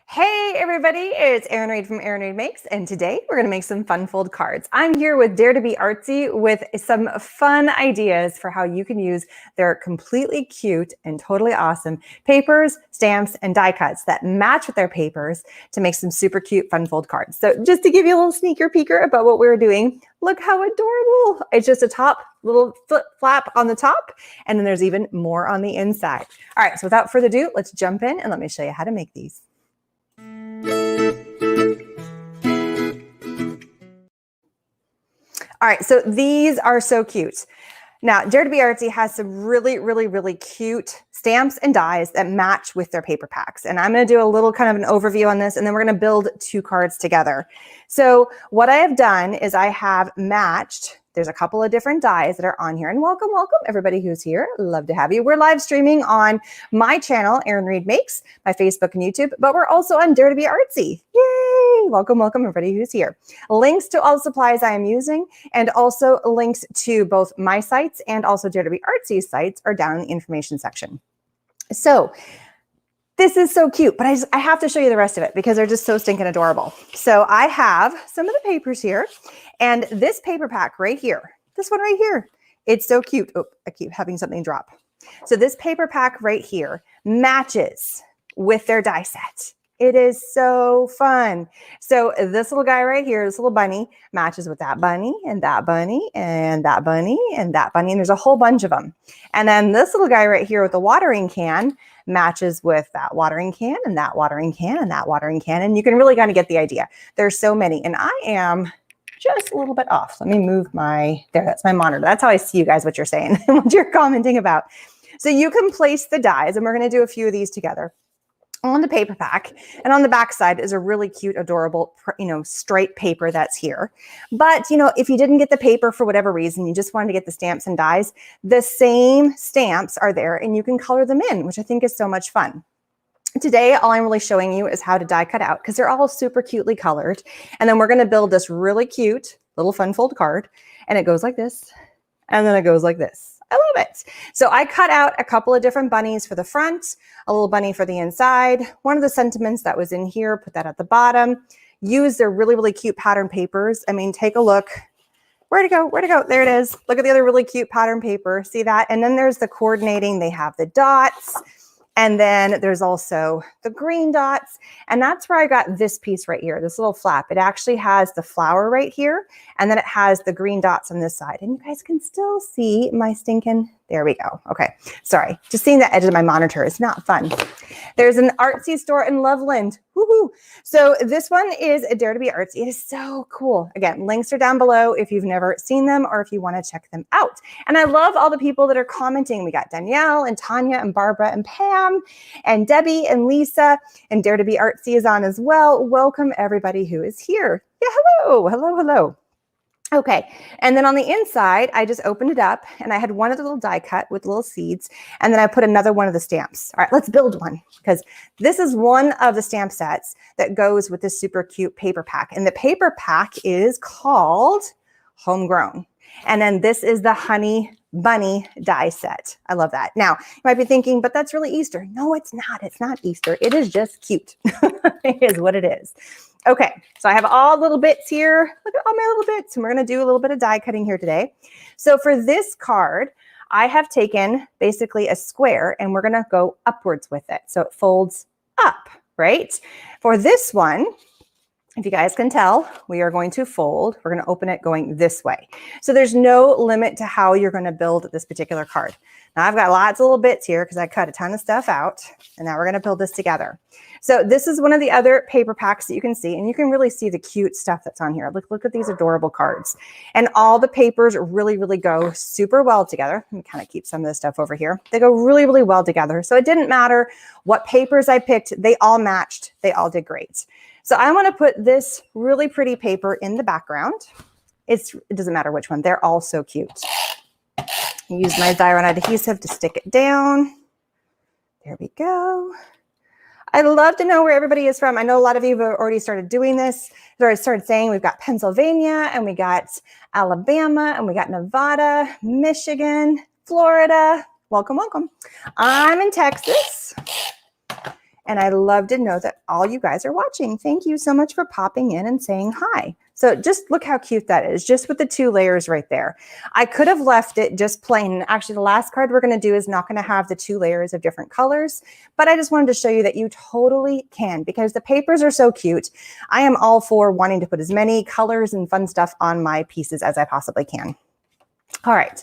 Hey everybody, it's Erin Reed from Erin Reed Makes, and today we're going to make some fun fold cards. I'm here with Dare to Be Artsy with some fun ideas for how you can use their completely cute and totally awesome papers, stamps, and die cuts that match with their papers to make some super cute fun fold cards. So just to give you a little sneaker peeker about what we're doing, look how adorable. It's just a top little flip flap on the top, and then there's even more on the inside. All right, so without further ado, let's jump in and let me show you how to make these. All right, so these are so cute. Now, Dare to Be Artsy has some really cute stamps and dies that match with their paper packs. And I'm going to do a little kind of an overview on this, and then we're going to build two cards together. So what I have done is I have matched, there's a couple of different dies that are on here. And welcome everybody who's here. Love to have you. We're live streaming on my channel, Erin Reed Makes, my Facebook and YouTube, but we're also on Dare to Be Artsy. Yay! Welcome everybody who's here. Links to all the supplies I am using and also links to both my sites and also Dare to Be Artsy's sites are down in the information section. So this is so cute, but I have to show you the rest of it because they're just so stinking adorable. So I have some of the papers here, and this paper pack right here, this one right here, it's so cute. Oh, I keep having something drop. So this paper pack right here matches with their die set. It is so fun. So this little guy right here, this little bunny, matches with that bunny and that bunny and that bunny and that bunny. And there's a whole bunch of them. And then this little guy right here with the watering can matches with that watering can and that watering can and that watering can. And you can really kind of get the idea. There's so many. And I am just a little bit off. Let me move that's my monitor. That's how I see you guys, what you're saying and what you're commenting about. So you can place the dies, and we're going to do a few of these together on the paper pack, and on the back side is a really cute, adorable, straight paper that's here. But, if you didn't get the paper for whatever reason, you just wanted to get the stamps and dies, the same stamps are there and you can color them in, which I think is so much fun. Today, all I'm really showing you is how to die cut out because they're all super cutely colored. And then we're going to build this really cute little fun fold card, and it goes like this, and then it goes like this. I love it. So I cut out a couple of different bunnies for the front, a little bunny for the inside. One of the sentiments that was in here, put that at the bottom. Use their really cute pattern papers. I mean, take a look. Where'd it go? Where'd it go? There it is. Look at the other really cute pattern paper. See that? And then there's the coordinating. They have the dots. And then there's also the green dots. And that's where I got this piece right here, this little flap. It actually has the flower right here. And then it has the green dots on this side. And you guys can still see my stinking, there we go. Okay, sorry. Just seeing the edge of my monitor is not fun. There's an artsy store in Loveland. Woohoo! So this one is a Dare to Be Artsy. It is so cool. Again, links are down below if you've never seen them or if you want to check them out. And I love all the people that are commenting. We got Danielle and Tanya and Barbara and Pam and Debbie and Lisa, and Dare to Be Artsy is on as well. Welcome everybody who is here. Yeah, hello. Okay, and then on the inside, I just opened it up and I had one of the little die cut with little seeds, and then I put another one of the stamps. All right, let's build one because this is one of the stamp sets that goes with this super cute paper pack. And the paper pack is called Homegrown. And then this is the Honey Bunny die set. I love that. Now, you might be thinking, but that's really Easter. No, it's not. It's not Easter. It is just cute. It is what it is. Okay, so I have all little bits here. Look at all my little bits, and we're going to do a little bit of die cutting here today. So for this card, I have taken basically a square, and we're going to go upwards with it. So it folds up, right? For this one, if you guys can tell, we are going to fold. We're going to open it going this way. So there's no limit to how you're going to build this particular card. Now I've got lots of little bits here because I cut a ton of stuff out, and now we're going to build this together. So this is one of the other paper packs that you can see, and you can really see the cute stuff that's on here. Look at these adorable cards. And all the papers really go super well together. Let me kind of keep some of this stuff over here. They go really well together. So it didn't matter what papers I picked. They all matched. They all did great. So I want to put this really pretty paper in the background. It doesn't matter which one. They're all so cute. I use my Xyron adhesive to stick it down. There we go. I'd love to know where everybody is from. I know a lot of you have already started doing this. They already started saying we've got Pennsylvania, and we got Alabama, and we got Nevada, Michigan, Florida. Welcome. I'm in Texas. And I love to know that all you guys are watching. Thank you so much for popping in and saying hi. So just look how cute that is, just with the 2 layers right there. I could have left it just plain. Actually, the last card we're going to do is not going to have the 2 layers of different colors, but I just wanted to show you that you totally can, because the papers are so cute. I am all for wanting to put as many colors and fun stuff on my pieces as I possibly can. All right.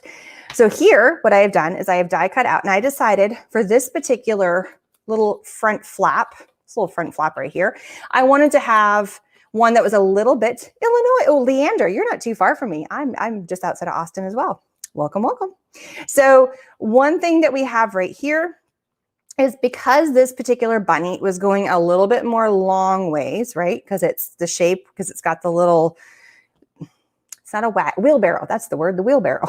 So here, what I have done is I have die cut out, and I decided for this particular little front flap, this little front flap right here, I wanted to have one that was a little bit Illinois. Oh, Leander, you're not too far from me. I'm just outside of Austin as well. Welcome, welcome. So one thing that we have right here is, because this particular bunny was going a little bit more long ways, right? Because it's the shape, because it's got the little, it's not a wheelbarrow. That's the word, the wheelbarrow.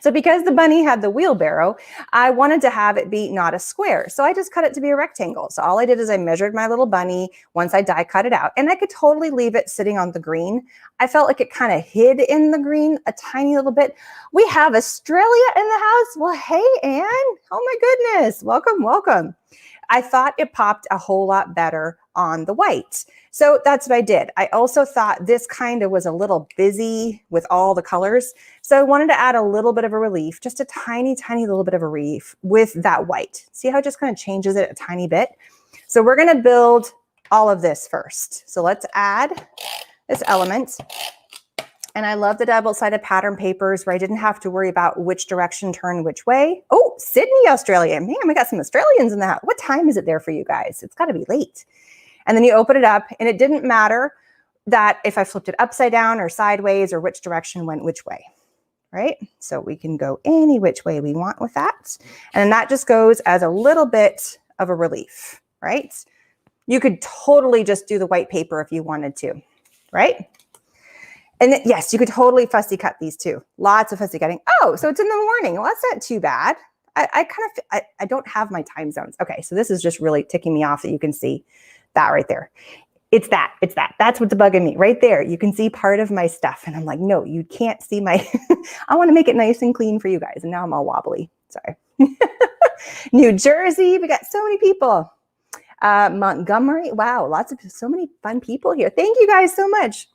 So because the bunny had the wheelbarrow, I wanted to have it be not a square. So I just cut it to be a rectangle. So all I did is I measured my little bunny once I die cut it out, and I could totally leave it sitting on the green. I felt like it kind of hid in the green a tiny little bit. We have Australia in the house. Well, hey, Anne. Oh my goodness. Welcome, welcome. I thought it popped a whole lot better on the white. So that's what I did. I also thought this kind of was a little busy with all the colors. So I wanted to add a little bit of a relief, just a tiny, tiny little bit of a relief with that white. See how it just kind of changes it a tiny bit? So we're going to build all of this first. So let's add this element. And I love the double-sided pattern papers where I didn't have to worry about which direction turned which way. Oh, Sydney, Australia. Man, we got some Australians in the house. What time is it there for you guys? It's got to be late. And then you open it up, and it didn't matter that if I flipped it upside down or sideways or which direction went which way, right? So we can go any which way we want with that. And that just goes as a little bit of a relief, right? You could totally just do the white paper if you wanted to, right? And then, yes, you could totally fussy cut these too. Lots of fussy cutting. Oh, so it's in the morning. Well, that's not too bad. I don't have my time zones. Okay, so this is just really ticking me off that you can see that right there. It's that. That's what's bugging me right there. You can see part of my stuff. And I'm like, no, you can't see my, I want to make it nice and clean for you guys. And now I'm all wobbly. Sorry. New Jersey, we got so many people. Montgomery, wow, so many fun people here. Thank you guys so much.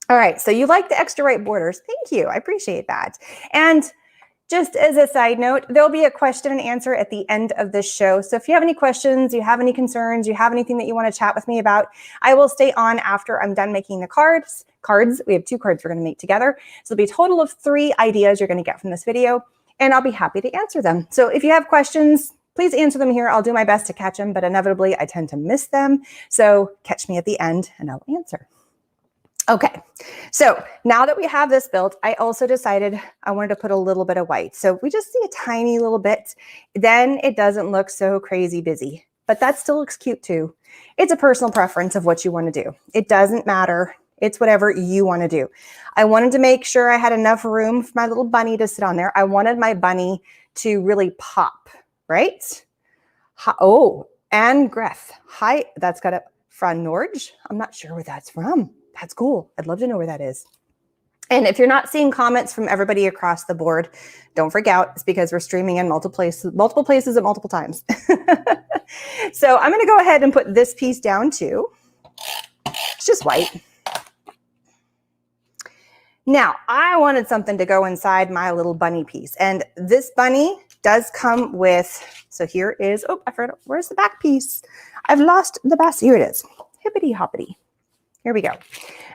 All right, so you like the extra right borders. Thank you, I appreciate that. And just as a side note, there'll be a question and answer at the end of this show. So if you have any questions, you have any concerns, you have anything that you want to chat with me about, I will stay on after I'm done making the cards. We have 2 cards we're going to make together. So it'll be a total of 3 ideas you're going to get from this video, and I'll be happy to answer them. So if you have questions, please answer them here. I'll do my best to catch them, but inevitably I tend to miss them. So catch me at the end and I'll answer. Okay, so now that we have this built, I also decided I wanted to put a little bit of white. So we just see a tiny little bit, then it doesn't look so crazy busy, but that still looks cute too. It's a personal preference of what you want to do. It doesn't matter. It's whatever you want to do. I wanted to make sure I had enough room for my little bunny to sit on there. I wanted my bunny to really pop, right? Oh, and Greth. Hi, that's got a from Norge. I'm not sure where that's from. That's cool. I'd love to know where that is. And if you're not seeing comments from everybody across the board, don't freak out. It's because we're streaming in multiple places at multiple times. So I'm going to go ahead and put this piece down too. It's just white. Now, I wanted something to go inside my little bunny piece. And this bunny does come with, so here is, oh, I forgot, where's the back piece? I've lost the back. Here it is. Hippity hoppity. Here we go.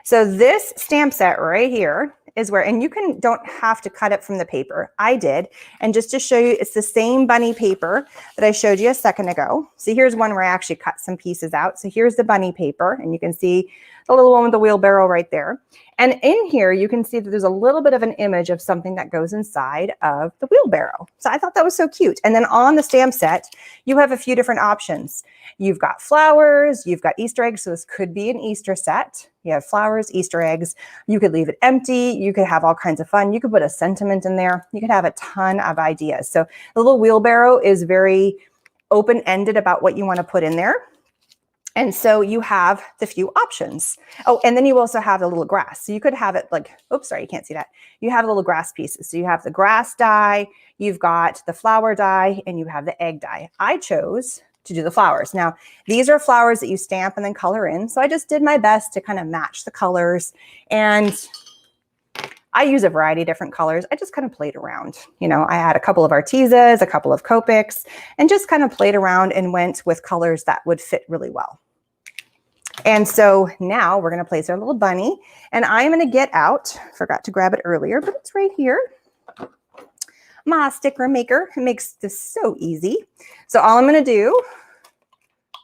So this stamp set right here is where, and you don't have to cut it from the paper. I did. And just to show you, it's the same bunny paper that I showed you a second ago. So here's one where I actually cut some pieces out. So here's the bunny paper, and you can see the little one with the wheelbarrow right there. And in here, you can see that there's a little bit of an image of something that goes inside of the wheelbarrow. So I thought that was so cute. And then on the stamp set, you have a few different options. You've got flowers, you've got Easter eggs. So this could be an Easter set. You have flowers, Easter eggs. You could leave it empty. You could have all kinds of fun. You could put a sentiment in there. You could have a ton of ideas. So the little wheelbarrow is very open-ended about what you want to put in there. And so you have the few options. Oh, and then you also have the little grass. So you could have it like, oops, sorry, you can't see that. You have little grass pieces. So you have the grass die, you've got the flower die, and you have the egg die. I chose to do the flowers. Now, these are flowers that you stamp and then color in. So I just did my best to kind of match the colors, and I use a variety of different colors. I just kind of played around. You know, I had a couple of Artesas, a couple of Copics, and just kind of played around and went with colors that would fit really well. And so now we're going to place our little bunny, and I'm going to get out, forgot to grab it earlier, but it's right here, my sticker maker. It makes this so easy. So all I'm going to do,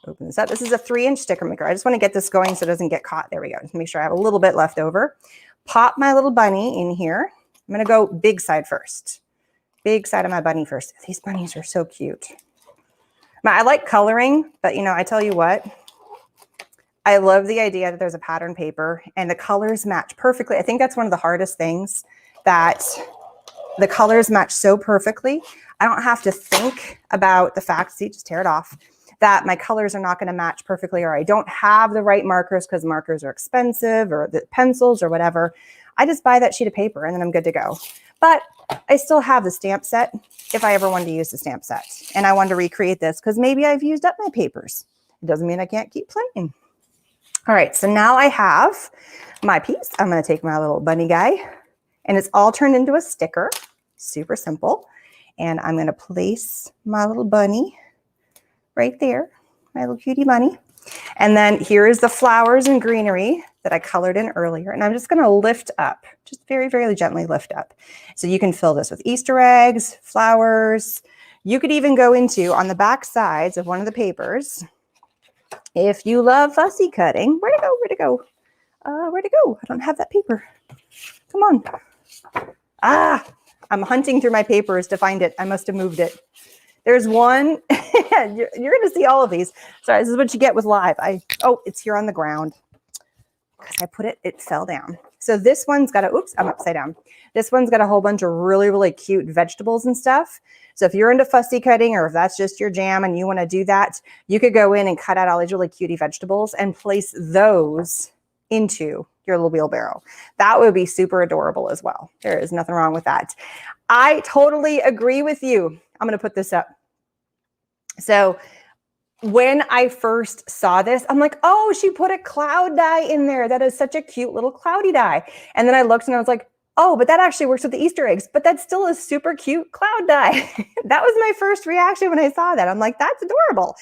open this up. This is a 3-inch sticker maker. I just want to get this going so it doesn't get caught. There we go. Just make sure I have a little bit left over. Pop my little bunny in here. I'm going to go big side first. Big side of my bunny first. These bunnies are so cute. Now, I like coloring, but you know, I tell you what, I love the idea that there's a pattern paper and the colors match perfectly. I think that's one of the hardest things, that the colors match so perfectly. I don't have to think about the fact, see, just tear it off, that my colors are not going to match perfectly, or I don't have the right markers because markers are expensive, or the pencils or whatever. I just buy that sheet of paper and then I'm good to go. But I still have the stamp set if I ever wanted to use the stamp set. And I wanted to recreate this because maybe I've used up my papers. It doesn't mean I can't keep playing. All right, so now I have my piece. I'm going to take my little bunny guy, and it's all turned into a sticker. Super simple. And I'm going to place my little bunny right there, my little cutie bunny. And then here is the flowers and greenery that I colored in earlier. And I'm just going to lift up, just very, very gently lift up. So you can fill this with Easter eggs, flowers. You could even go into, on the back sides of one of the papers, if you love fussy cutting, where'd it go? Where'd it go? Where'd it go? I don't have that paper. Come on. Ah, I'm hunting through my papers to find it. I must have moved it. There's one. You're going to see all of these. Sorry, this is what you get with live. Oh, it's here on the ground. Because I put it, it fell down. So this one's got a, oops, I'm upside down. This one's got a whole bunch of really, really cute vegetables and stuff. So if you're into fussy cutting, or if that's just your jam and you want to do that, you could go in and cut out all these really cutie vegetables and place those into your little wheelbarrow. That would be super adorable as well. There is nothing wrong with that. I totally agree with you. I'm going to put this up. So when I first saw this, I'm like, oh, she put a cloud die in there. That is such a cute little cloudy die. And then I looked and I was like, oh, but that actually works with the Easter eggs, but that's still a super cute cloud die. That was my first reaction when I saw that. I'm like, that's adorable.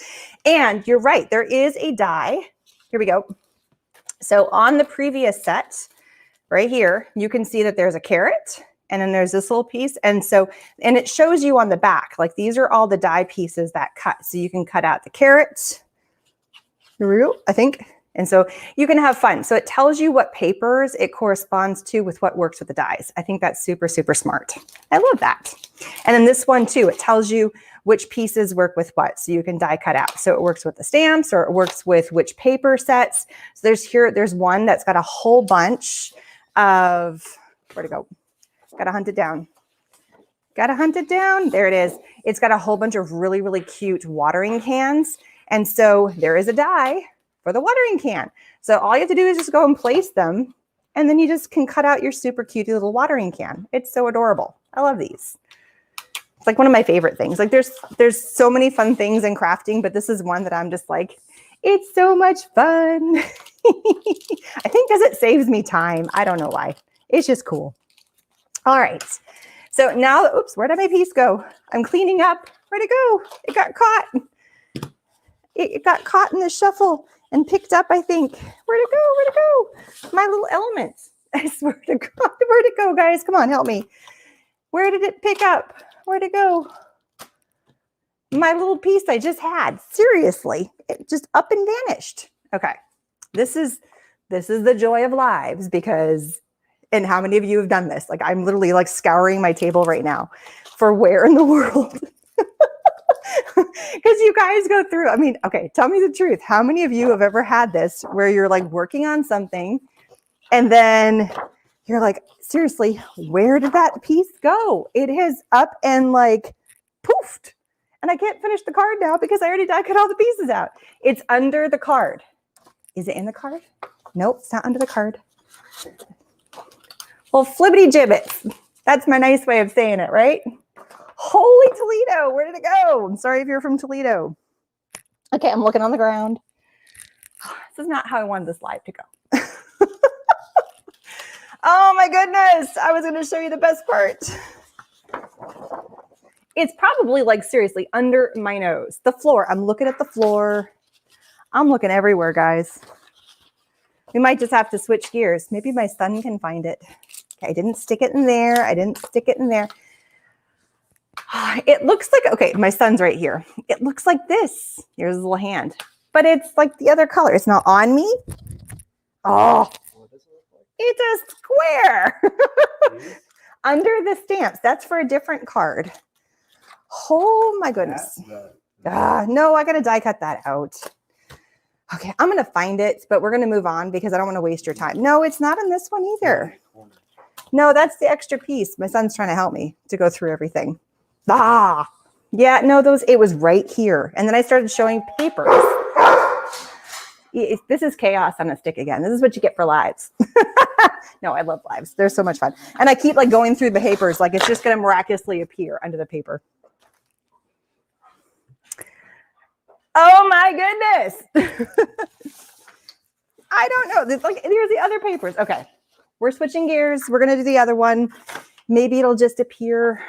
And you're right, there is a die. Here we go. So on the previous set right here, you can see that there's a carrot, and then there's this little piece. And so, and it shows you on the back, like these are all the die pieces that cut. So you can cut out the carrots, I think. And so you can have fun. So it tells you what papers it corresponds to with what works with the dies. I think that's super, super smart. I love that. And then this one too, it tells you which pieces work with what. So you can die cut out. So it works with the stamps, or it works with which paper sets. So there's one that's got a whole bunch of, where'd it go? Gotta hunt it down. Gotta hunt it down. There it is. It's got a whole bunch of really, really cute watering cans. And so there is a die for the watering can. So all you have to do is just go and place them, and then you just can cut out your super cute little watering can. It's so adorable. I love these. It's like one of my favorite things. Like there's so many fun things in crafting, but this is one that I'm just like, it's so much fun. I think because it saves me time. I don't know why. It's just cool. All right. So now, oops, where did my piece go? I'm cleaning up. Where'd it go? It got caught. It got caught in the shuffle and picked up, I think. Where'd it go? Where'd it go? My little elements. I swear to God. Where'd it go, guys? Come on, help me. Where did it pick up? Where'd it go? My little piece I just had. Seriously. It just up and vanished. Okay. This is the joy of lives, because, and how many of you have done this? Like I'm literally like scouring my table right now for where in the world. Because you guys go through, I mean, okay, tell me the truth. How many of you have ever had this where you're like working on something and then you're like, seriously, where did that piece go? It has up and like poofed. And I can't finish the card now because I already die cut all the pieces out. It's under the card. Is it in the card? Nope, it's not under the card. Well, flibbity gibbets. That's my nice way of saying it, right? Holy Toledo, where did it go? I'm sorry if you're from Toledo. Okay, I'm looking on the ground. This is not how I wanted this live to go. Oh my goodness. I was going to show you the best part. It's probably like seriously under my nose. The floor. I'm looking at the floor. I'm looking everywhere, guys. We might just have to switch gears. Maybe my son can find it. Okay, I didn't stick it in there. I didn't stick it in there. It looks like, okay, my son's right here. It looks like this. Here's his little hand. But it's like the other color. It's not on me. Oh, it's a square. Under the stamps. That's for a different card. Oh my goodness. No, I got to die cut that out. Okay, I'm going to find it, but we're going to move on because I don't want to waste your time. No, it's not in this one either. No, that's the extra piece. My son's trying to help me to go through everything. Yeah, no, it was right here. And then I started showing papers. This is chaos on a stick again. This is what you get for lives. No, I love lives. They're so much fun. And I keep like going through the papers, like it's just going to miraculously appear under the paper. Oh my goodness. I don't know. Here's the other papers. Okay. We're switching gears. We're going to do the other one. Maybe it'll just appear.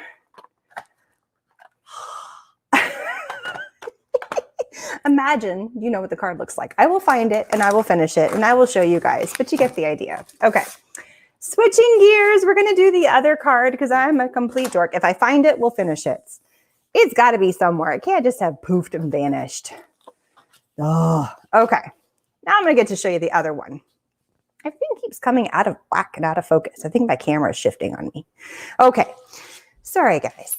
Imagine, you know what the card looks like. I will find it and I will finish it and I will show you guys, but you get the idea. Okay. Switching gears. We're going to do the other card because I'm a complete dork. If I find it, we'll finish it. It's got to be somewhere. It can't just have poofed and vanished. Oh, okay. Now I'm going to get to show you the other one. Everything keeps coming out of whack and out of focus. I think my camera is shifting on me. Okay. Sorry, guys.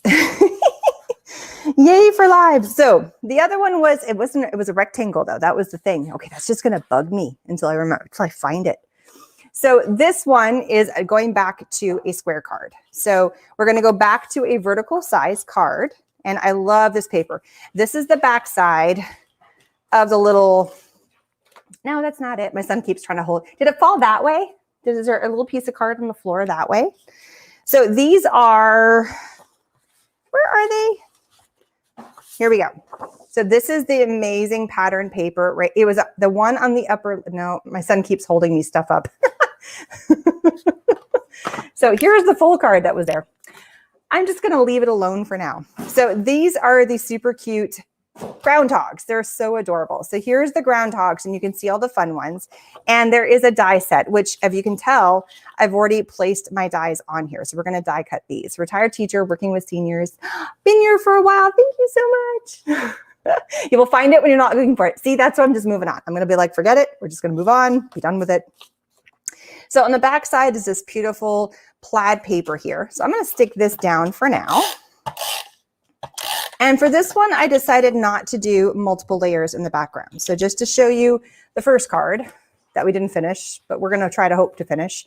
Yay for lives. So the other one was, it was a rectangle though. That was the thing. Okay. That's just going to bug me until I find it. So this one is going back to a square card. So we're going to go back to a vertical size card. And I love this paper. This is the back side of the little, no, that's not it. My son keeps trying to hold. Did it fall that way? Is there a little piece of card on the floor that way? So these are, where are they? Here we go. So this is the amazing pattern paper, right? It was the one on the upper, no, my son keeps holding me stuff up. So here's the full card that was there. I'm just going to leave it alone for now. So these are the super cute groundhogs. They're so adorable. So here's the groundhogs and you can see all the fun ones. And there is a die set, which if you can tell, I've already placed my dies on here. So we're going to die cut these. Retired teacher working with seniors. Been here for a while. Thank you so much. You will find it when you're not looking for it. See, that's why I'm just moving on. I'm going to be like, forget it. We're just going to move on. Be done with it. So on the back side is this beautiful plaid paper here. So I'm going to stick this down for now. And for this one, I decided not to do multiple layers in the background. So just to show you the first card that we didn't finish, but we're going to try to hope to finish,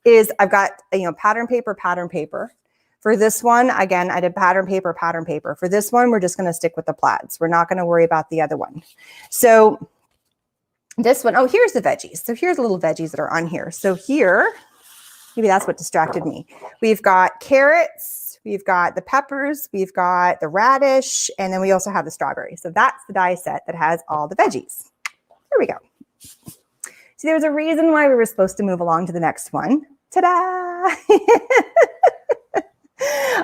is I've got, pattern paper, pattern paper. For this one, again, I did pattern paper, pattern paper. For this one, we're just going to stick with the plaids. We're not going to worry about the other one. So this one, oh, here's the veggies. So here's the little veggies that are on here. So here, maybe that's what distracted me. We've got carrots, we've got the peppers, we've got the radish, and then we also have the strawberry. So that's the die set that has all the veggies. There we go. See, there's a reason why we were supposed to move along to the next one. Ta-da!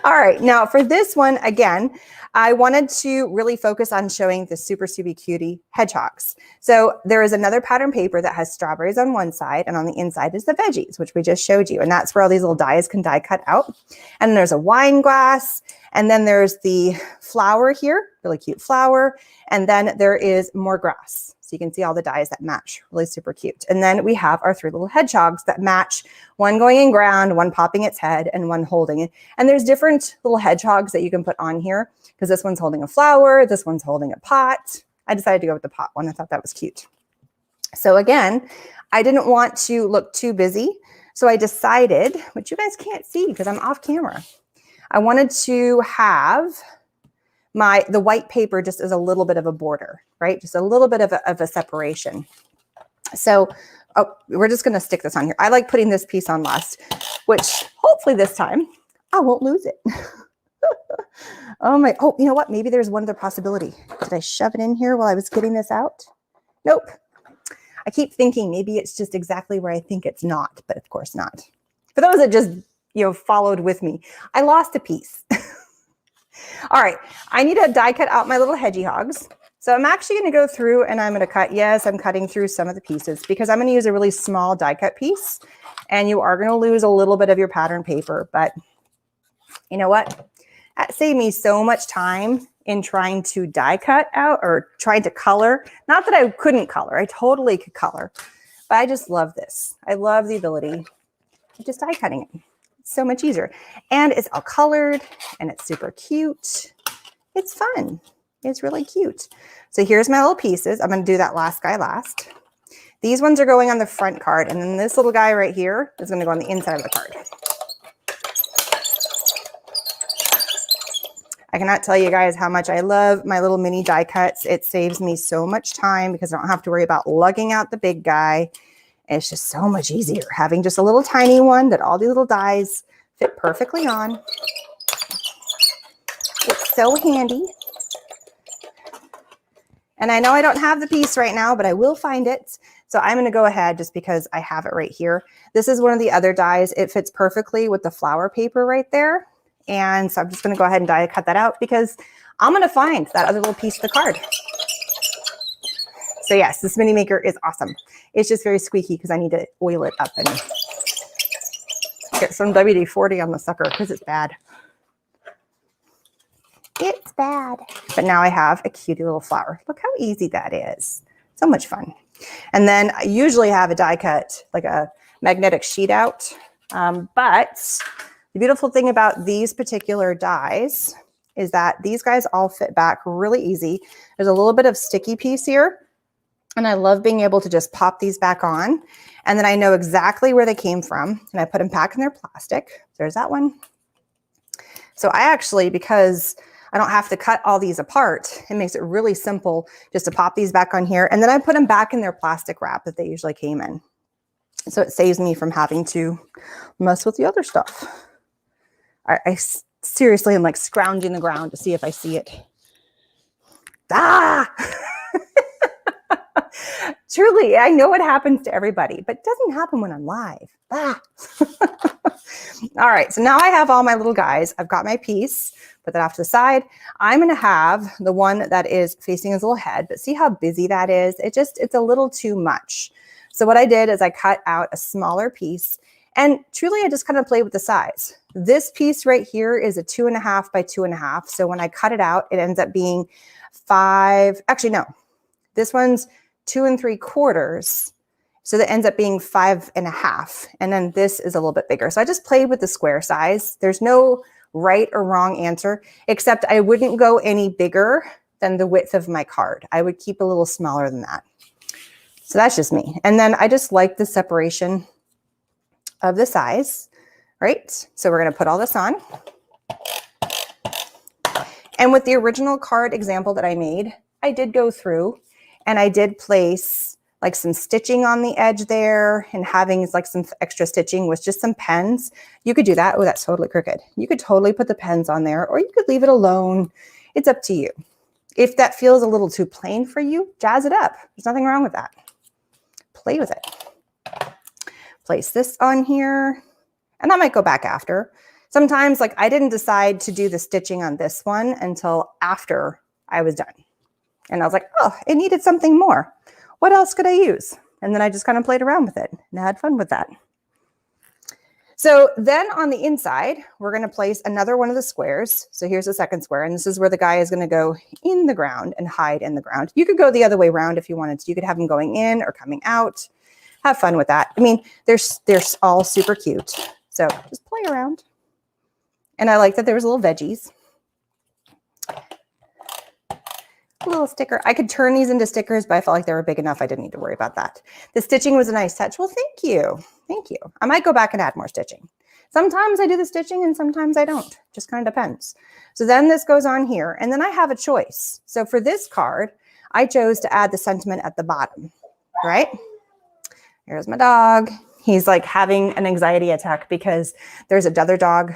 All right, now for this one, again, I wanted to really focus on showing the super cutie hedgehogs. So there is another pattern paper that has strawberries on one side, and on the inside is the veggies, which we just showed you. And that's where all these little dies can die cut out. And then there's a wine glass, and then there's the flower here, really cute flower. And then there is more grass. So you can see all the dies that match, really super cute. And then we have our three little hedgehogs that match, one going in ground, one popping its head, and one holding it. And there's different little hedgehogs that you can put on here because this one's holding a flower, this one's holding a pot. I decided to go with the pot one. I thought that was cute. So again, I didn't want to look too busy. So I decided, which you guys can't see because I'm off camera, I wanted to have the white paper just as a little bit of a border, right? Just a little bit of a separation. So we're just going to stick this on here. I like putting this piece on last, which hopefully this time I won't lose it. Oh my, oh, you know what? Maybe there's one other possibility. Did I shove it in here while I was getting this out? Nope. I keep thinking maybe it's just exactly where I think it's not, but of course not. For those that just, followed with me, I lost a piece. All right, I need to die cut out my little hedgehogs. So I'm actually going to go through and I'm going to cut. Yes, I'm cutting through some of the pieces because I'm going to use a really small die cut piece, and you are going to lose a little bit of your pattern paper. But you know what? That saved me so much time in trying to die cut out or trying to color. Not that I couldn't color. I totally could color. But I just love this. I love the ability of just die cutting it. It's so much easier. And it's all colored and it's super cute. It's fun. It's really cute. So here's my little pieces. I'm going to do that last guy last. These ones are going on the front card. And then this little guy right here is going to go on the inside of the card. I cannot tell you guys how much I love my little mini die cuts. It saves me so much time because I don't have to worry about lugging out the big guy. It's just so much easier having just a little tiny one that all these little dies fit perfectly on. It's so handy. And I know I don't have the piece right now, but I will find it. So I'm going to go ahead just because I have it right here. This is one of the other dies. It fits perfectly with the flower paper right there. And so I'm just going to go ahead and die cut that out because I'm going to find that other little piece of the card. So yes, this mini maker is awesome. It's just very squeaky because I need to oil it up and get some WD-40 on the sucker because it's bad. It's bad. But now I have a cutie little flower. Look how easy that is. So much fun. And then I usually have a die cut, like a magnetic sheet out. But the beautiful thing about these particular dies is that these guys all fit back really easy. There's a little bit of sticky piece here. And I love being able to just pop these back on. And then I know exactly where they came from. And I put them back in their plastic. There's that one. So I actually, because I don't have to cut all these apart, it makes it really simple just to pop these back on here. And then I put them back in their plastic wrap that they usually came in. So it saves me from having to mess with the other stuff. I seriously am like scrounging the ground to see if I see it. Ah! Truly, I know it happens to everybody, but it doesn't happen when I'm live. Ah! All right, so now I have all my little guys. I've got my piece, put that off to the side. I'm gonna have the one that is facing his little head, but see how busy that is? It's a little too much. So what I did is I cut out a smaller piece, and truly I just kind of played with the size. This piece right here is a 2.5 by 2.5. So when I cut it out, it ends up being 5, actually no, this one's 2 3/4. So that ends up being 5.5. And then this is a little bit bigger. So I just played with the square size. There's no right or wrong answer, except I wouldn't go any bigger than the width of my card. I would keep a little smaller than that. So that's just me. And then I just like the separation of the size, right? So we're gonna put all this on. And with the original card example that I made, I did go through and I did place like some stitching on the edge there and having like some extra stitching with just some pens. You could do that. Oh, that's totally crooked. You could totally put the pens on there, or you could leave it alone. It's up to you. If that feels a little too plain for you, jazz it up. There's nothing wrong with that. Play with it. Place this on here, and I might go back after. Sometimes, like, I didn't decide to do the stitching on this one until after I was done. And I was like, oh, it needed something more. What else could I use? And then I just kind of played around with it and had fun with that. So then on the inside, we're going to place another one of the squares. So here's the second square, and this is where the guy is going to go in the ground and hide in the ground. You could go the other way around if you wanted to. You could have him going in or coming out. Have fun with that. I mean, they're all super cute. So just play around. And I like that there was little veggies. A little sticker. I could turn these into stickers, but I felt like they were big enough. I didn't need to worry about that. The stitching was a nice touch. Well, thank you. Thank you. I might go back and add more stitching. Sometimes I do the stitching and sometimes I don't. Just kind of depends. So then this goes on here, and then I have a choice. So for this card, I chose to add the sentiment at the bottom, right? Here's my dog. He's like having an anxiety attack because there's another dog.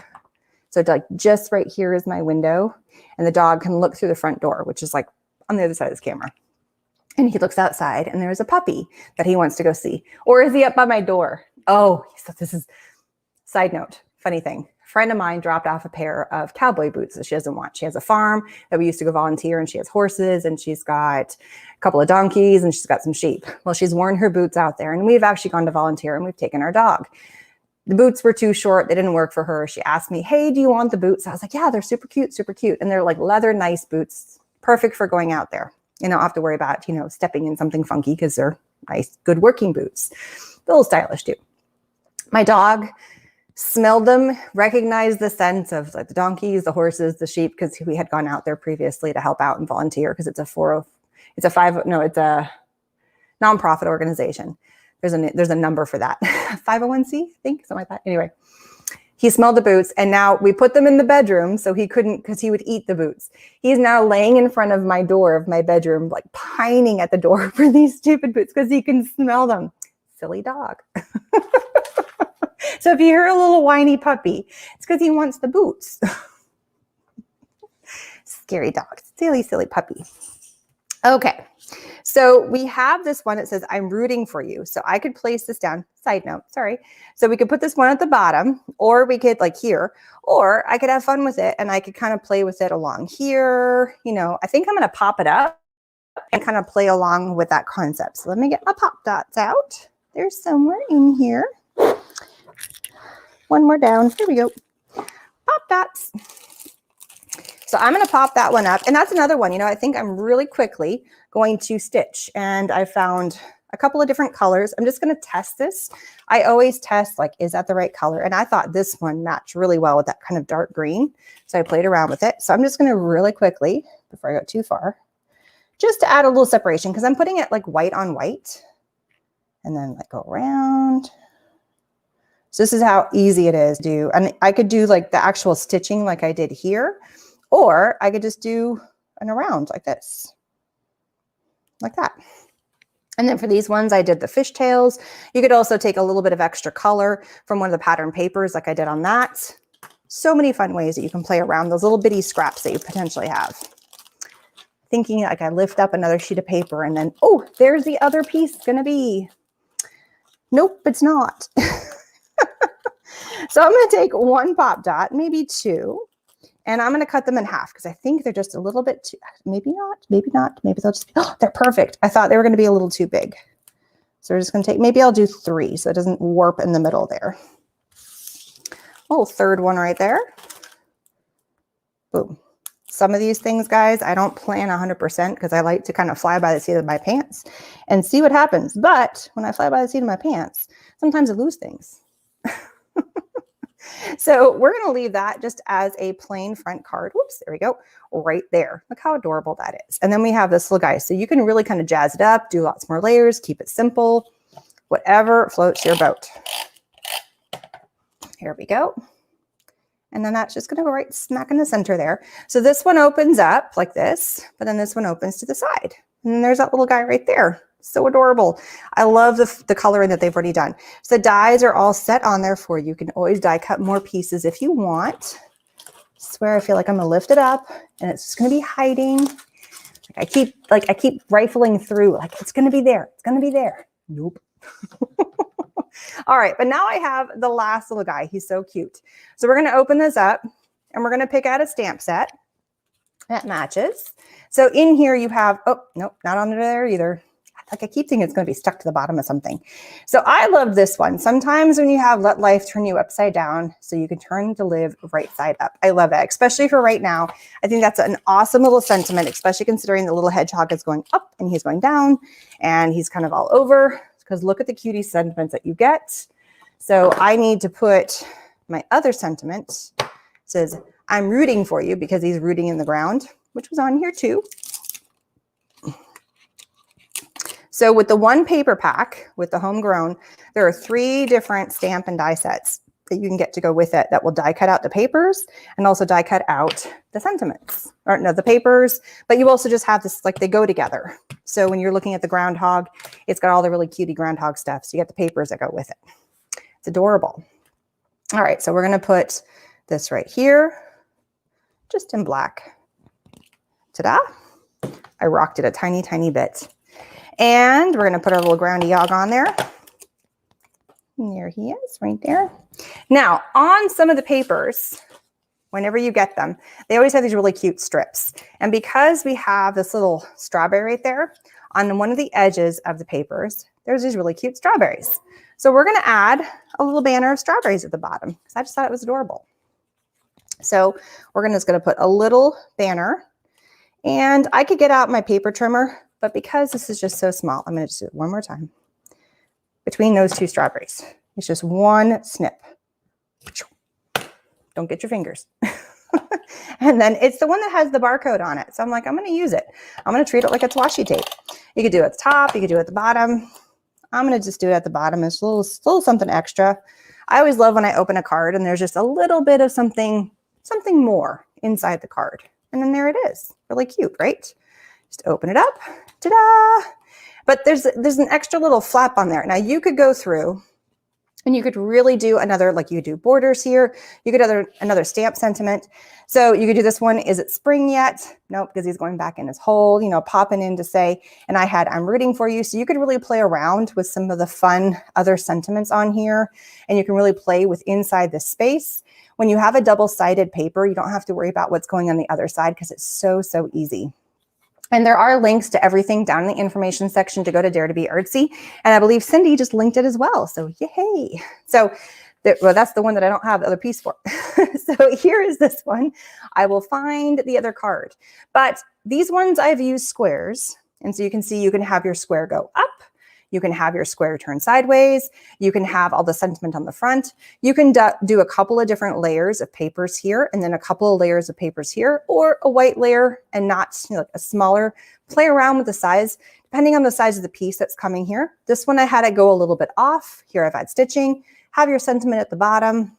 So like just right here is my window, and the dog can look through the front door, which is like on the other side of this camera. And he looks outside and there's a puppy that he wants to go see. Or is he up by my door? Oh, so this is, side note, funny thing. A friend of mine dropped off a pair of cowboy boots that she doesn't want. She has a farm that we used to go volunteer, and she has horses, and she's got a couple of donkeys, and she's got some sheep. Well, she's worn her boots out there, and we've actually gone to volunteer, and we've taken our dog. The boots were too short. They didn't work for her. She asked me, hey, do you want the boots? I was like, yeah, they're super cute, super cute. And they're like leather, nice boots, perfect for going out there. You don't have to worry about, stepping in something funky because they're nice, good working boots. A little stylish too. My dog smelled them, recognized the scent of like the donkeys, the horses, the sheep, because we had gone out there previously to help out and volunteer because it's a nonprofit organization. There's a number for that. 501c, I think, something like that. Anyway, he smelled the boots, and now we put them in the bedroom so he couldn't, because he would eat the boots. He's now laying in front of my door of my bedroom, like pining at the door for these stupid boots because he can smell them. Silly dog. So if you hear a little whiny puppy, it's because he wants the boots. Scary dog. Silly, silly puppy. Okay. So we have this one that says, I'm rooting for you. So I could place this down. Side note, sorry. So we could put this one at the bottom, or we could like here, or I could have fun with it and I could kind of play with it along here. I think I'm going to pop it up and kind of play along with that concept. So let me get my pop dots out. They're somewhere in here. One more down. Here we go. Pop dots. So I'm going to pop that one up. And that's another one, I think I'm really quickly going to stitch. And I found a couple of different colors. I'm just going to test this. I always test, like, is that the right color? And I thought this one matched really well with that kind of dark green. So I played around with it. So I'm just going to really quickly, before I go too far, just to add a little separation, because I'm putting it like white on white. And then like go around. So this is how easy it is to do. And I could do like the actual stitching like I did here. Or I could just do an around like this, like that. And then for these ones, I did the fishtails. You could also take a little bit of extra color from one of the pattern papers like I did on that. So many fun ways that you can play around those little bitty scraps that you potentially have. Thinking like I lift up another sheet of paper and then, oh, there's the other piece gonna be. Nope, it's not. So I'm gonna take one pop dot, maybe two. And I'm going to cut them in half because I think they're just a little bit too, maybe not, maybe they'll just, they're perfect. I thought they were going to be a little too big. So we're just going to take, maybe I'll do 3 so it doesn't warp in the middle there. Oh, third one right there. Boom. Some of these things, guys, I don't plan 100% because I like to kind of fly by the seat of my pants and see what happens. But when I fly by the seat of my pants, sometimes I lose things. So we're going to leave that just as a plain front card. Whoops, there we go. Right there. Look how adorable that is. And then we have this little guy. So you can really kind of jazz it up, do lots more layers, keep it simple, whatever floats your boat. Here we go. And then that's just going to go right smack in the center there. So this one opens up like this, but then this one opens to the side. And then there's that little guy right there. So adorable. I love the coloring that they've already done. So the dies are all set on there for you. You can always die cut more pieces if you want. I swear I feel like I'm gonna lift it up and it's just gonna be hiding. I keep rifling through, like it's gonna be there. It's gonna be there. Nope. All right, but now I have the last little guy. He's so cute. So we're gonna open this up and we're gonna pick out a stamp set that matches. So in here you have, oh, nope, not under there either. Like I keep thinking it's going to be stuck to the bottom of something. So I love this one. Sometimes when you have let life turn you upside down so you can turn to live right side up. I love that, especially for right now. I think that's an awesome little sentiment, especially considering the little hedgehog is going up and he's going down and he's kind of all over, because look at the cutie sentiments that you get. So I need to put my other sentiment. It says, I'm rooting for you, because he's rooting in the ground, which was on here too. So with the one paper pack, with the homegrown, there are 3 different stamp and die sets that you can get to go with it that will die cut out the papers and also die cut out the sentiments. Or no, the papers, but you also just have this, like they go together. So when you're looking at the groundhog, it's got all the really cutie groundhog stuff. So you get the papers that go with it. It's adorable. All right, so we're gonna put this right here, just in black. Ta-da! I rocked it a tiny, tiny bit. And we're gonna put our little groundy yog on there. And there he is, right there. Now, on some of the papers, whenever you get them, they always have these really cute strips. And because we have this little strawberry right there, on one of the edges of the papers, there's these really cute strawberries. So we're gonna add a little banner of strawberries at the bottom because I just thought it was adorable. So we're just gonna put a little banner, and I could get out my paper trimmer, but because this is just so small, I'm gonna just do it one more time. Between those two strawberries, it's just one snip. Don't get your fingers. And then it's the one that has the barcode on it. So I'm like, I'm gonna use it. I'm gonna treat it like it's washi tape. You could do it at the top, you could do it at the bottom. I'm gonna just do it at the bottom. It's a little something extra. I always love when I open a card and there's just a little bit of something more inside the card. And then there it is, really cute, right? Just open it up, ta-da! But there's an extra little flap on there. Now you could go through and you could really do another, like you do borders here. You could do another stamp sentiment. So you could do this one, is it spring yet? Nope, because he's going back in his hole, you know, popping in to say, and I'm rooting for you. So you could really play around with some of the fun other sentiments on here. And you can really play with inside the space. When you have a double-sided paper, you don't have to worry about what's going on the other side because it's so, so easy. And there are links to everything down in the information section to go to Dare to Be Artsy. And I believe Cindy just linked it as well. So yay. So well, that's the one that I don't have the other piece for. So here is this one. I will find the other card. But these ones I've used squares. And so you can see you can have your square go up. You can have your square turn sideways. You can have all the sentiment on the front. You can do a couple of different layers of papers here and then a couple of layers of papers here, or a white layer and not, you know, a smaller. Play around with the size, depending on the size of the piece that's coming here. This one I had it go a little bit off. Here I've had stitching. Have your sentiment at the bottom.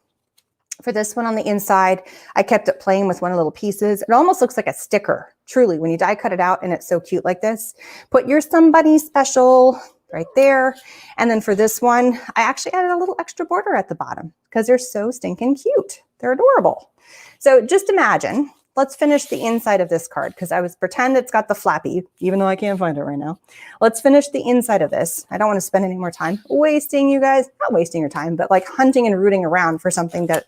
For this one on the inside, I kept it playing with one of the little pieces. It almost looks like a sticker, truly, when you die cut it out and it's so cute like this. Put your somebody special right there. And then for this one, I actually added a little extra border at the bottom because they're so stinking cute. They're adorable. So just imagine, let's finish the inside of this card because I was pretend it's got the flappy, even though I can't find it right now. Let's finish the inside of this. I don't want to spend any more time wasting you guys, not wasting your time, but like hunting and rooting around for something that,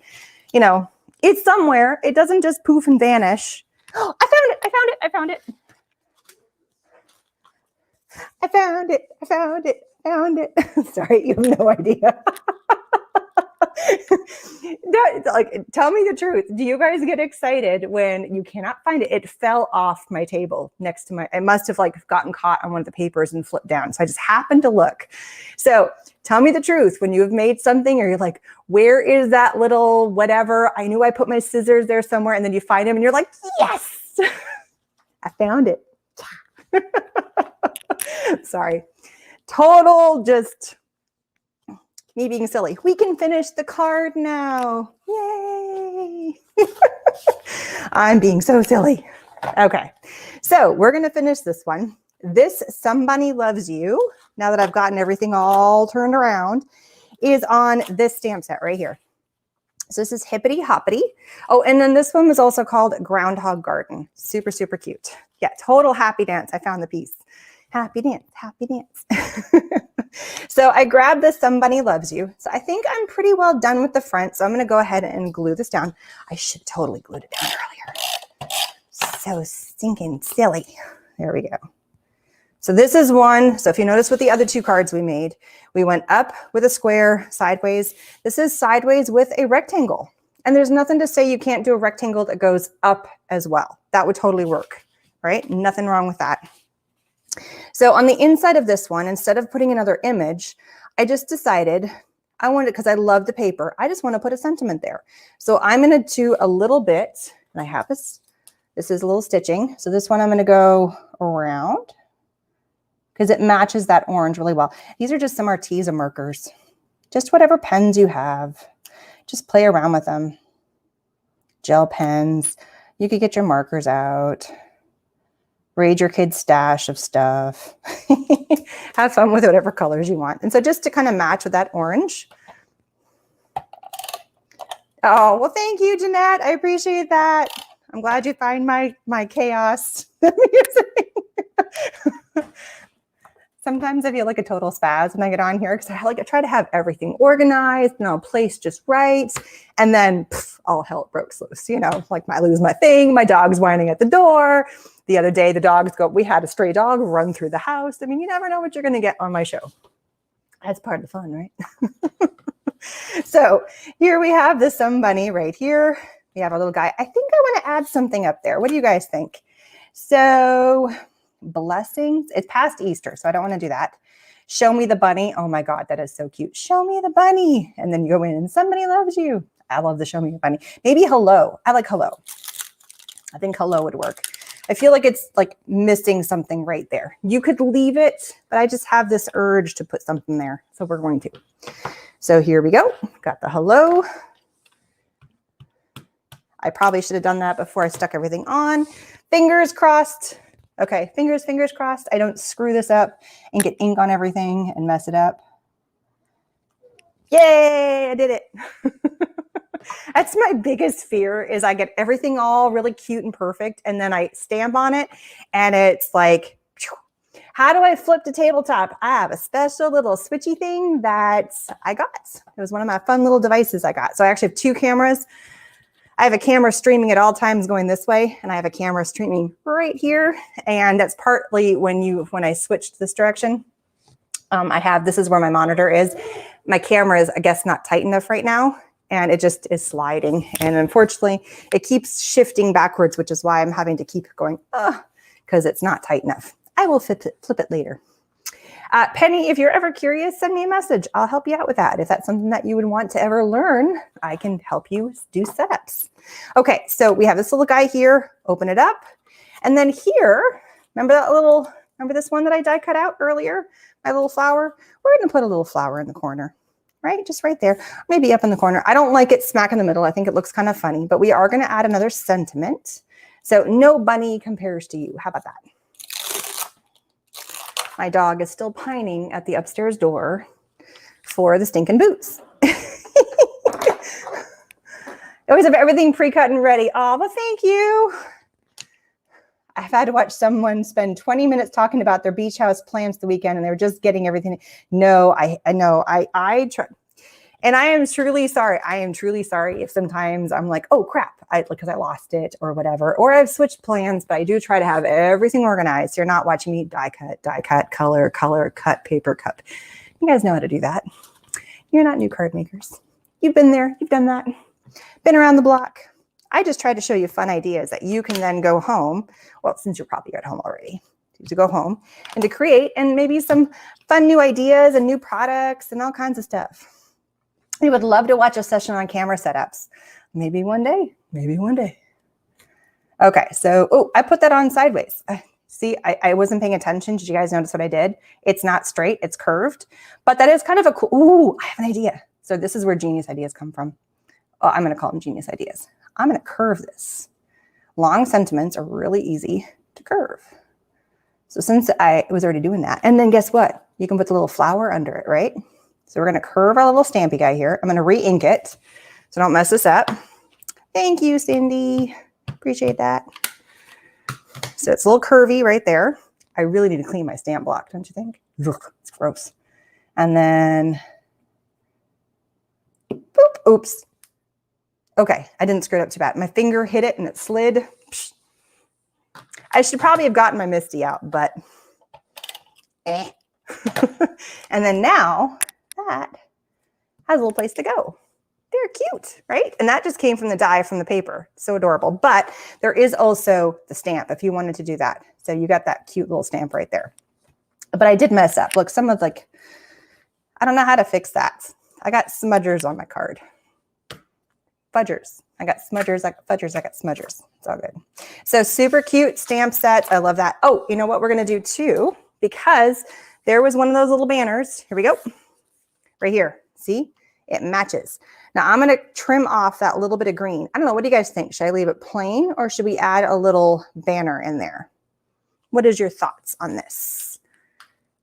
you know, it's somewhere. It doesn't just poof and vanish. Oh, I found it. I found it. I found it. I found it. I found it. I found it. Sorry, you have no idea. Like, tell me the truth. Do you guys get excited when you cannot find it? It fell off my table next to it must have like gotten caught on one of the papers and flipped down. So I just happened to look. So tell me the truth. When you have made something or you're like, where is that little whatever? I knew I put my scissors there somewhere, and then you find them and you're like, yes, I found it. Sorry. Total just me being silly. We can finish the card now. Yay. I'm being so silly. Okay. So we're going to finish this one. This Somebody Loves You, now that I've gotten everything all turned around, is on this stamp set right here. So this is Hippity Hoppity. Oh, and then this one was also called Groundhog Garden. Super, super cute. Yeah, total happy dance. I found the piece. Happy dance, happy dance. So I grabbed this Somebody Loves You. So I think I'm pretty well done with the front. So I'm going to go ahead and glue this down. I should have totally glued it down earlier. So stinking silly. There we go. So this is one. So if you notice with the other two cards we made, we went up with a square, sideways. This is sideways with a rectangle. And there's nothing to say you can't do a rectangle that goes up as well. That would totally work, right? Nothing wrong with that. So on the inside of this one, instead of putting another image, I just decided I wanted, because I love the paper, I just want to put a sentiment there. So I'm going to do a little bit, and I have this is a little stitching. So this one I'm going to go around because it matches that orange really well. These are just some Arteza markers, just whatever pens you have. Just play around with them. Gel pens. You could get your markers out. Raid your kid's stash of stuff. Have fun with whatever colors you want. And so just to kind of match with that orange, Oh, well, thank you, Jeanette. I appreciate that. I'm glad you find my chaos amusing. Sometimes I feel like a total spaz when I get on here because I try to have everything organized and all placed just right. And then all hell breaks loose, you know, like I lose my thing. My dog's whining at the door. The other day, we had a stray dog run through the house. I mean, you never know what you're going to get on my show. That's part of the fun, right? So here we have the sun bunny right here. We have our little guy. I think I want to add something up there. What do you guys think? So blessings. It's past Easter, so I don't want to do that. Show me the bunny. Oh my God, that is so cute. Show me the bunny. And then you go in and somebody loves you. I love the show me the bunny. Maybe hello. I like hello. I think hello would work. I feel like it's like missing something right there. You could leave it, but I just have this urge to put something there. So we're going to. So here we go. Got the hello. I probably should have done that before I stuck everything on. Fingers crossed. Okay, fingers crossed. I don't screw this up and get ink on everything and mess it up. Yay, I did it. That's my biggest fear is I get everything all really cute and perfect and then I stamp on it and it's like, how do I flip to tabletop? I have a special little switchy thing that I got. It was one of my fun little devices I got. So I actually have two cameras. I have a camera streaming at all times going this way, and I have a camera streaming right here. And that's partly when I switched this direction. This is where my monitor is. My camera is, I guess, not tight enough right now, and it just is sliding. And unfortunately, it keeps shifting backwards, which is why I'm having to keep going, because it's not tight enough. I will flip it later. Penny, if you're ever curious, send me a message. I'll help you out with that. If that's something that you would want to ever learn, I can help you do setups. Okay, so we have this little guy here. Open it up. And then here, remember this one that I die cut out earlier? My little flower? We're going to put a little flower in the corner, right? Just right there. Maybe up in the corner. I don't like it smack in the middle. I think it looks kind of funny, but we are going to add another sentiment. So no bunny compares to you. How about that? My dog is still pining at the upstairs door for the stinking boots. Always have everything pre-cut and ready. Oh, well, thank you. I've had to watch someone spend 20 minutes talking about their beach house plans the weekend and they were just getting everything. No, I know. I try. And I am truly sorry. I am truly sorry if sometimes I'm like, oh crap, because I lost it or whatever, or I've switched plans, but I do try to have everything organized. You're not watching me die cut, color, cut, paper, cut. You guys know how to do that. You're not new card makers. You've been there, you've done that, been around the block. I just try to show you fun ideas that you can then go home. Well, since you're probably at home already, to go home and to create and maybe some fun new ideas and new products and all kinds of stuff. We would love to watch a session on camera setups. Maybe one day, maybe one day. Okay, so, I put that on sideways. See, I wasn't paying attention. Did you guys notice what I did? It's not straight, it's curved, but that is kind of a cool, I have an idea. So this is where genius ideas come from. Oh, I'm gonna call them genius ideas. I'm gonna curve this. Long sentiments are really easy to curve. So since I was already doing that, and then guess what? You can put the little flower under it, right? So we're going to curve our little stampy guy here. I'm going to re-ink it, so don't mess this up. Thank you, Cindy. Appreciate that. So it's a little curvy right there. I really need to clean my stamp block, don't you think? Ugh, it's gross. And then, boop, oops. Okay, I didn't screw it up too bad. My finger hit it and it slid. I should probably have gotten my Misty out, but And then now, that has a little place to go. They're cute, right? And that just came from the die from the paper. So adorable. But there is also the stamp if you wanted to do that. So you got that cute little stamp right there. But I did mess up. Look, some of I don't know how to fix that. I got smudgers on my card. Fudgers. I got smudgers. I got fudgers. I got smudgers. It's all good. So super cute stamp sets. I love that. Oh, you know what we're going to do too? Because there was one of those little banners. Here we go. Right here. See? It matches. Now I'm going to trim off that little bit of green. I don't know. What do you guys think? Should I leave it plain or should we add a little banner in there? What is your thoughts on this?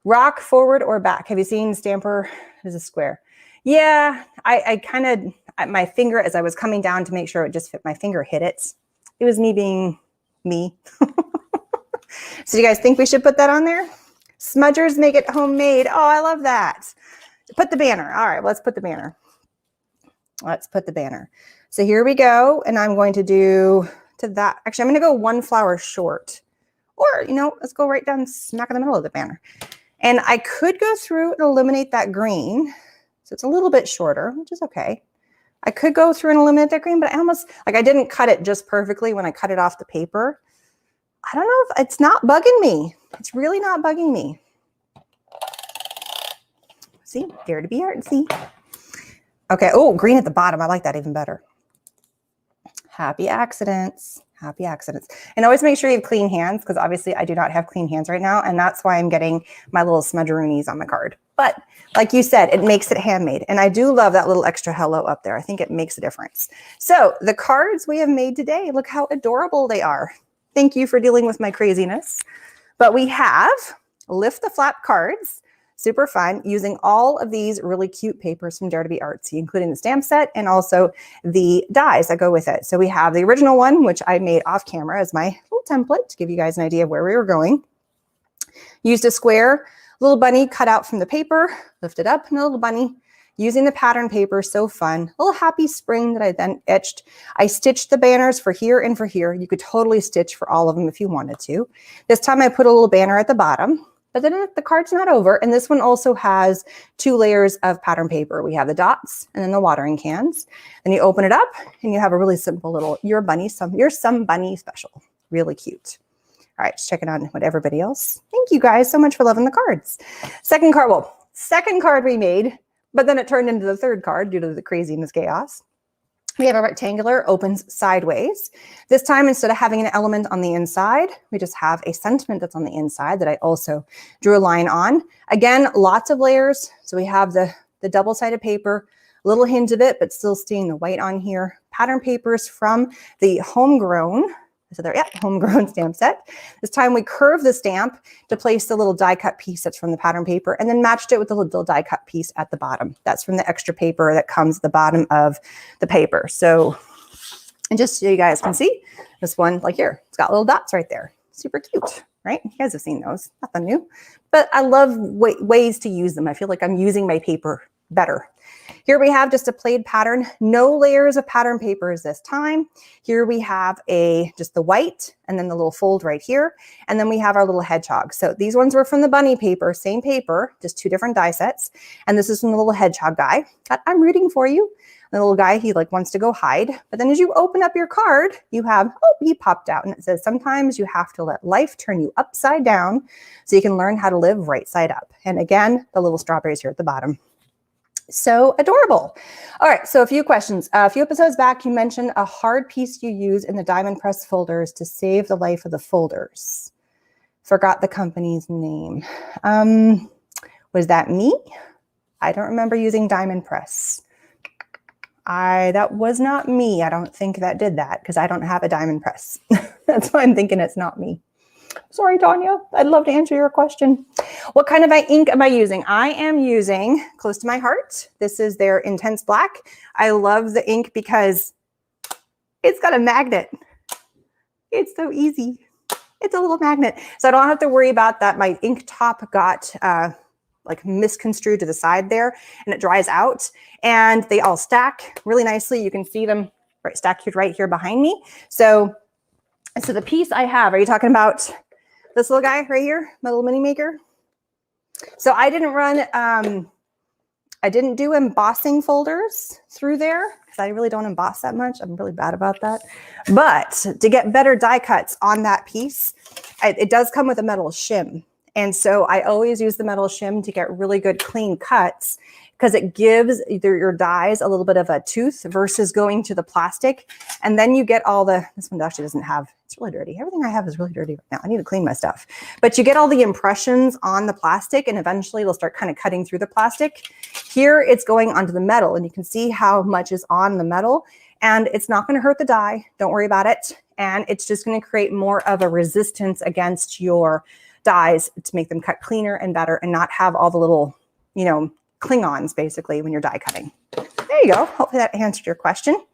Rock forward or back? Have you seen Stamper? There's a square. Yeah, I kind of, my finger, as I was coming down to make sure it just fit, my finger hit it. It was me being me. So do you guys think we should put that on there? Smudgers make it homemade. Oh, I love that. Put the banner. All right, let's put the banner. Let's put the banner. So here we go. And I'm going to do to that. Actually, I'm going to go one flower short. Or, you know, let's go right down smack in the middle of the banner. And I could go through and eliminate that green. So it's a little bit shorter, which is okay. I could go through and eliminate that green, but I almost, like I didn't cut it just perfectly when I cut it off the paper. I don't know if it's not bugging me. It's really not bugging me. See, dare to be artsy. Okay, oh, green at the bottom. I like that even better. Happy accidents. Happy accidents. And always make sure you have clean hands, because obviously I do not have clean hands right now. And that's why I'm getting my little smudgeroonies on the card. But like you said, it makes it handmade. And I do love that little extra hello up there. I think it makes a difference. So the cards we have made today, look how adorable they are. Thank you for dealing with my craziness. But we have lift the flap cards. Super fun, using all of these really cute papers from Dare to be Artsy, including the stamp set and also the dies that go with it. So we have the original one, which I made off camera as my little template to give you guys an idea of where we were going. Used a square little bunny cut out from the paper, lifted up, and a little bunny using the pattern paper. So fun. A little happy spring that I then etched. I stitched the banners for here and for here. You could totally stitch for all of them if you wanted to. This time I put a little banner at the bottom. But then the card's not over. And this one also has 2 layers of pattern paper. We have the dots and then the watering cans. Then you open it up and you have a really simple little, your some bunny special. Really cute. All right, just checking on what everybody else. Thank you guys so much for loving the cards. Second card we made, but then it turned into the third card due to the craziness chaos. We have a rectangular, opens sideways. This time, instead of having an element on the inside, we just have a sentiment that's on the inside that I also drew a line on. Again, lots of layers. So we have the double-sided paper, a little hint of it, but still seeing the white on here. Pattern papers from the homegrown, so there, yeah, homegrown stamp set. This time we curved the stamp to place the little die cut piece that's from the pattern paper, and then matched it with the little die cut piece at the bottom. That's from the extra paper that comes at the bottom of the paper. So, and just so you guys can see, this one, like here, it's got little dots right there. Super cute, right? You guys have seen those, nothing new. But I love ways to use them. I feel like I'm using my paper better. Here we have just a plaid pattern, no layers of pattern papers this time. Here we have just the white and then the little fold right here. And then we have our little hedgehog. So these ones were from the bunny paper, same paper, just 2 different die sets. And this is from the little hedgehog guy. I'm rooting for you. The little guy, he like wants to go hide. But then as you open up your card, you have, oh, he popped out. And it says, sometimes you have to let life turn you upside down so you can learn how to live right side up. And again, the little strawberries here at the bottom. So adorable. All right, so a few questions. A few episodes back, you mentioned a hard piece you use in the diamond press folders to save the life of the folders. Forgot the company's name. Was that me? I don't remember using diamond press. That was not me. I don't think that did that because I don't have a diamond press. That's why I'm thinking it's not me. Sorry, Tanya. I'd love to answer your question. What kind of ink am I using? I am using Close to My Heart. This is their Intense Black. I love the ink because it's got a magnet. It's so easy. It's a little magnet. So I don't have to worry about that. My ink top got like misconstrued to the side there and it dries out. And they all stack really nicely. You can see them stacked right here behind me. So the piece I have, are you talking about this little guy right here, my little mini maker? So I didn't run, I didn't do embossing folders through there because I really don't emboss that much. I'm really bad about that. But to get better die cuts on that piece, it does come with a metal shim. And so I always use the metal shim to get really good clean cuts because it gives your dies a little bit of a tooth versus going to the plastic. And then you get all this one actually doesn't have, it's really dirty. Everything I have is really dirty right now. I need to clean my stuff. But you get all the impressions on the plastic and eventually it'll start kind of cutting through the plastic. Here it's going onto the metal and you can see how much is on the metal and it's not going to hurt the die. Don't worry about it. And it's just going to create more of a resistance against your dies to make them cut cleaner and better and not have all the little, Klingons, basically, when you're die cutting. There you go. Hopefully that answered your question.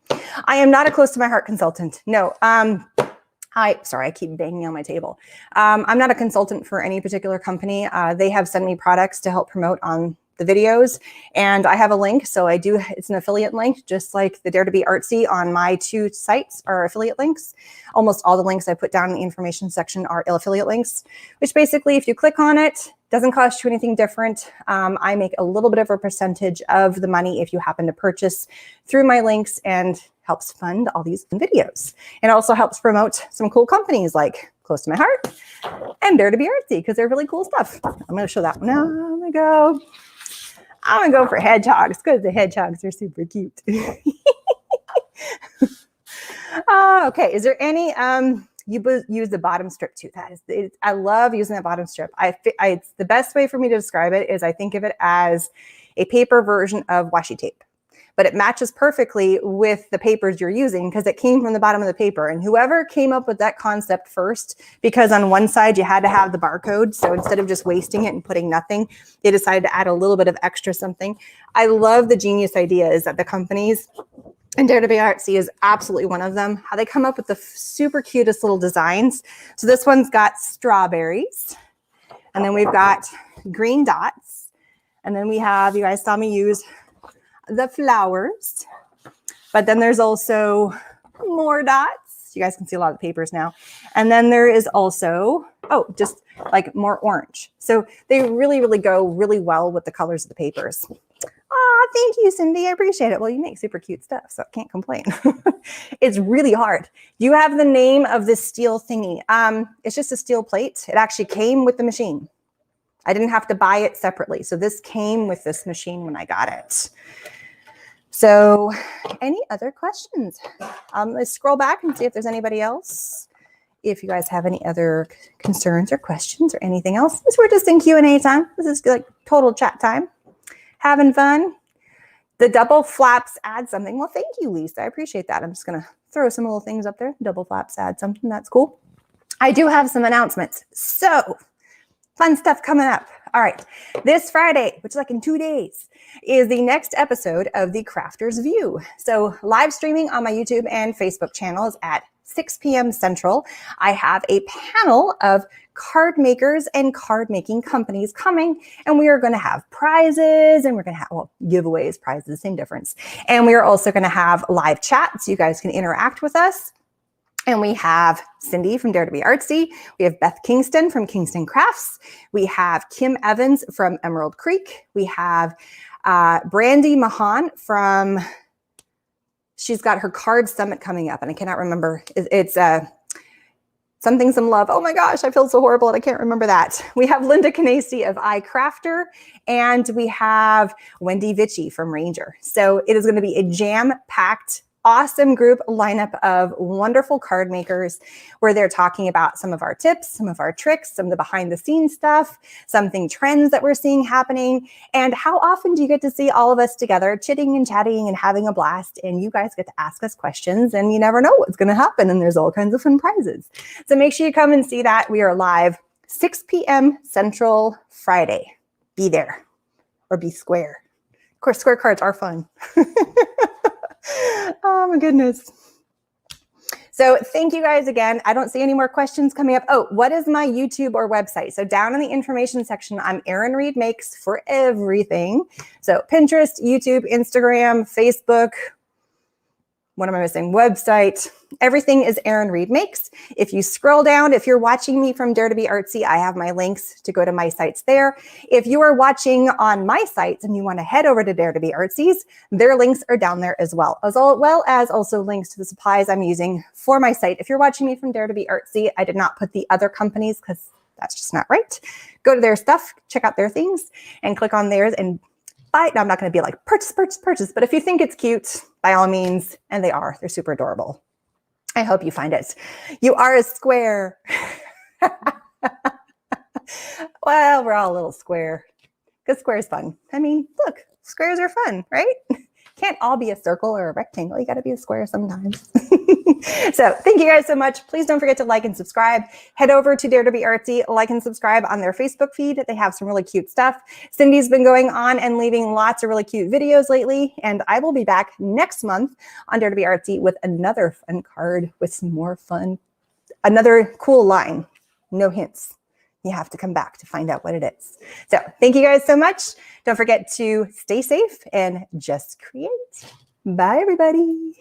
I am not a close to my heart consultant. No. Sorry, I keep banging on my table. I'm not a consultant for any particular company. They have sent me products to help promote on the videos, and I have a link. So it's an affiliate link, just like the Dare to Be Artsy on my 2 sites are affiliate links. Almost all the links I put down in the information section are affiliate links, which basically, if you click on it, doesn't cost you anything different. I make a little bit of a percentage of the money if you happen to purchase through my links, and helps fund all these videos. It also helps promote some cool companies like Close to My Heart and Dare to Be Artsy, because they're really cool stuff. I'm going to show that one. Now I'm going to go for hedgehogs, because the hedgehogs are super cute. Okay, is there any, you use the bottom strip too. I love using that bottom strip. It's the best way for me to describe it is I think of it as a paper version of washi tape, but it matches perfectly with the papers you're using because it came from the bottom of the paper. And whoever came up with that concept first, because on one side you had to have the barcode, so instead of just wasting it and putting nothing, they decided to add a little bit of extra something. I love the genius ideas that the companies, and Dare to Be Artsy is absolutely one of them, how they come up with the super cutest little designs. So this one's got strawberries, and then we've got green dots, and then we have, you guys saw me use the flowers, but then there's also more dots. You guys can see a lot of the papers now. And then there is also, just like more orange. So they really, really go really well with the colors of the papers. Oh, thank you, Cindy. I appreciate it. Well, you make super cute stuff, so I can't complain. It's really hard. Do you have the name of this steel thingy? It's just a steel plate. It actually came with the machine. I didn't have to buy it separately. So this came with this machine when I got it. So any other questions? Let's scroll back and see if there's anybody else. If you guys have any other concerns or questions or anything else, we're just in Q&A time. This is like total chat time. Having fun. The double flaps add something. Well, thank you, Lisa. I appreciate that. I'm just going to throw some little things up there. Double flaps add something. That's cool. I do have some announcements. So fun stuff coming up. All right. This Friday, which is like in 2 days, is the next episode of the Crafter's View. So live streaming on my YouTube and Facebook channels at 6 p.m. Central. I have a panel of card makers and card making companies coming, and we are going to have prizes, and we're going to have giveaways, prizes, same difference. And we are also going to have live chat so you guys can interact with us. And we have Cindy from Dare to Be Artsy. We have Beth Kingston from Kingston Crafts. We have Kim Evans from Emerald Creek. We have Brandy Mahan from, she's got her card summit coming up, and I cannot remember. It's something, some love. Oh my gosh, I feel so horrible and I can't remember that. We have Linda Canacey of iCrafter, and we have Wendy Vitchie from Ranger. So it is going to be a jam-packed, awesome group lineup of wonderful card makers where they're talking about some of our tips, some of our tricks, some of the behind the scenes stuff, something trends that we're seeing happening. And how often do you get to see all of us together chitting and chatting and having a blast? And you guys get to ask us questions, and you never know what's going to happen. And there's all kinds of fun prizes. So make sure you come and see that. We are live 6 p.m. Central Friday. Be there or be square. Of course, square cards are fun. Oh my goodness. So thank you guys again. I don't see any more questions coming up. Oh, what is my YouTube or website? So down in the information section, I'm Erin Reed Makes for everything. So Pinterest, YouTube, Instagram, Facebook. What am I missing? Website. Everything is Erin Reed Makes. If you scroll down, if you're watching me from Dare to Be Artsy, I have my links to go to my sites there. If you are watching on my sites and you want to head over to Dare to Be Artsy's, their links are down there as well as also links to the supplies I'm using for my site. If you're watching me from Dare to Be Artsy, I did not put the other companies because that's just not right. Go to their stuff, check out their things, and click on theirs and buy it. Now, I'm not going to be like purchase, but if you think it's cute, by all means, and they're super adorable. I hope you find it. You are a square. Well, we're all a little square because square is fun. I mean, look, squares are fun, right? can't all be a circle or a rectangle. You got to be a square sometimes. So thank you guys so much. Please don't forget to like and subscribe. Head over to Dare to Be Artsy, like and subscribe on their Facebook feed. They have some really cute stuff. Cindy's been going on and leaving lots of really cute videos lately. And I will be back next month on Dare to Be Artsy with another fun card with some more fun, another cool line. No hints. You have to come back to find out what it is. So thank you guys so much. Don't forget to stay safe and just create. Bye, everybody.